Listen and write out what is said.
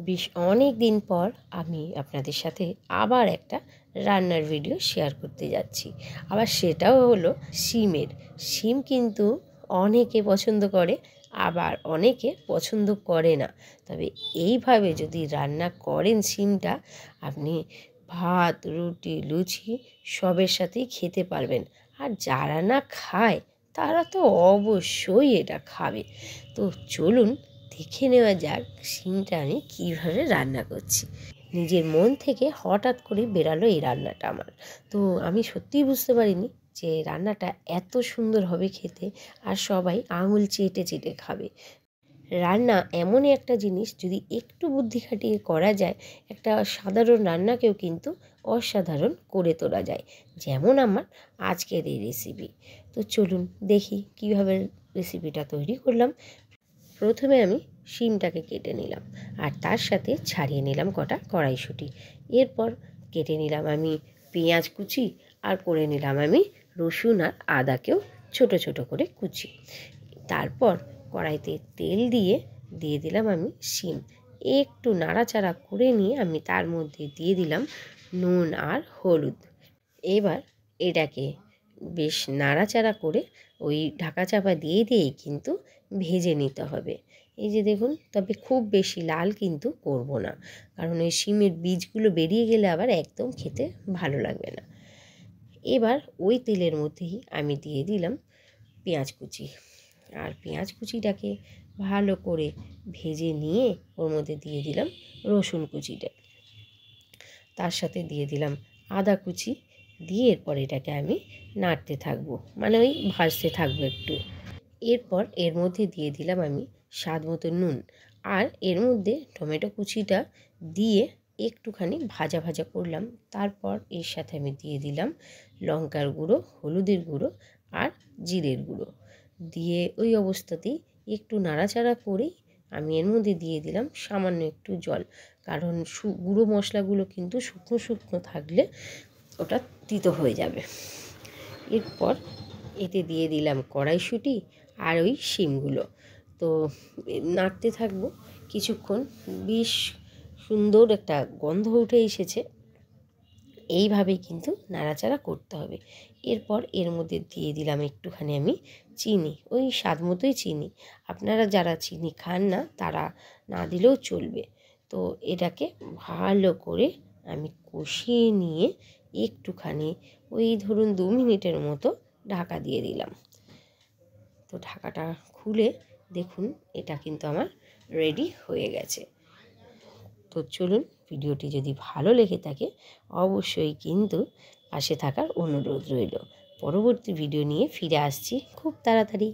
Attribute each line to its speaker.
Speaker 1: বেশ অনেক দিন পর আমি আপনাদের সাথে আবার একটা রান্নার ভিডিও শেয়ার করতে যাচ্ছি। আবার সেটাও হলো শিমের। শিম কিন্তু অনেকে পছন্দ করে, আবার অনেকে পছন্দ করে না। তবে এইভাবে যদি রান্না করেন শিমটা, আপনি ভাত, রুটি, লুচি সবের সাথেই খেতে পারবেন। আর যারা না খায় তারা তো অবশ্যই এটা খাবে। তো চলুন দেখে নেওয়া যাক শিমটা আমি কীভাবে রান্না করছি। নিজের মন থেকে হঠাৎ করে বেরালো এই রান্নাটা আমার। তো আমি সত্যিই বুঝতে পারিনি যে রান্নাটা এত সুন্দর হবে খেতে, আর সবাই আঙুল চেটে চেটে খাবে। রান্না এমনই একটা জিনিস, যদি একটু বুদ্ধি খাটিয়ে করা যায়, একটা সাধারণ রান্নাকেও কিন্তু অসাধারণ করে তোলা যায়, যেমন আমার আজকের এই রেসিপি। তো চলুন দেখি কিভাবে রেসিপিটা তৈরি করলাম। প্রথমে আমি শিমটাকে কেটে নিলাম, আর তার সাথে ছাড়িয়ে নিলাম কটা কড়াইশুঁটি। এরপর কেটে নিলাম আমি পেঁয়াজ কুচি, আর করে নিলাম আমি রসুন আর আদাকেও ছোট ছোট করে কুচি। তারপর কড়াইতে তেল দিয়ে দিলাম আমি শিম। একটু নাড়াচাড়া করে নিয়ে আমি তার মধ্যে দিয়ে দিলাম নুন আর হলুদ। এবার এটাকে বেশ নাড়াচাড়া করে ওই ঢাকা চাপা দিয়েই কিন্তু ভেজে নিতে হবে। এই যে দেখুন, তবে খুব বেশি লাল কিন্তু করব না, কারণ ওই শিমের বীজগুলো বেরিয়ে গেলে আবার একদম খেতে ভালো লাগবে না। এবার ওই তেলের মধ্যেই আমি দিয়ে দিলাম পেঁয়াজ কুচি, আর পেঁয়াজ কুচিটাকে ভালো করে ভেজে নিয়ে ওর মধ্যে দিয়ে দিলাম রসুন কুচিটা, তার সাথে দিয়ে দিলাম আদা কুচি দিয়ে এরপর এটাকে আমি নাড়তে থাকবো, মানে ওই ভাজতে থাকবো একটু। এরপর এর মধ্যে দিয়ে দিলাম আমি স্বাদ মতো নুন, আর এর মধ্যে টমেটো কুচিটা দিয়ে একটুখানি ভাজা ভাজা করলাম। তারপর এর সাথে আমি দিয়ে দিলাম লঙ্কার গুঁড়ো, হলুদের গুঁড়ো আর জিরের গুঁড়ো দিয়ে ওই অবস্থাতেই একটু নাড়াচাড়া করেই আমি এর মধ্যে দিয়ে দিলাম সামান্য একটু জল, কারণ গুঁড়ো মশলাগুলো কিন্তু শুকনো শুকনো থাকলে ওটা তিতো হয়ে যাবে। এরপর এতে দিয়ে দিলাম কড়াইশুঁটি আর ওই শিমগুলো। তো নাড়তে থাকবো কিছুক্ষণ। বেশ সুন্দর একটা গন্ধ উঠে এসেছে, এইভাবেই কিন্তু নাড়াচাড়া করতে হবে। এরপর এর মধ্যে দিয়ে দিলাম একটুখানি আমি চিনি, ওই স্বাদ মতোই চিনি। আপনারা যারা চিনি খান না তারা না দিলেও চলবে। তো এটাকে ভালো করে আমি কষিয়ে নিয়ে একটুখানি ওই ধরুন 2 মিনিটের মতো ঢাকা দিয়ে দিলাম। তো ঢাকাটা খুলে দেখুন এটা কিন্তু আমার রেডি হয়ে গেছে। তো চলুন, ভিডিওটি যদি ভালো লেগে থাকে অবশ্যই কিন্তু পাশে থাকার অনুরোধ রইল। পরবর্তী ভিডিও নিয়ে ফিরে আসছি খুব তাড়াতাড়ি।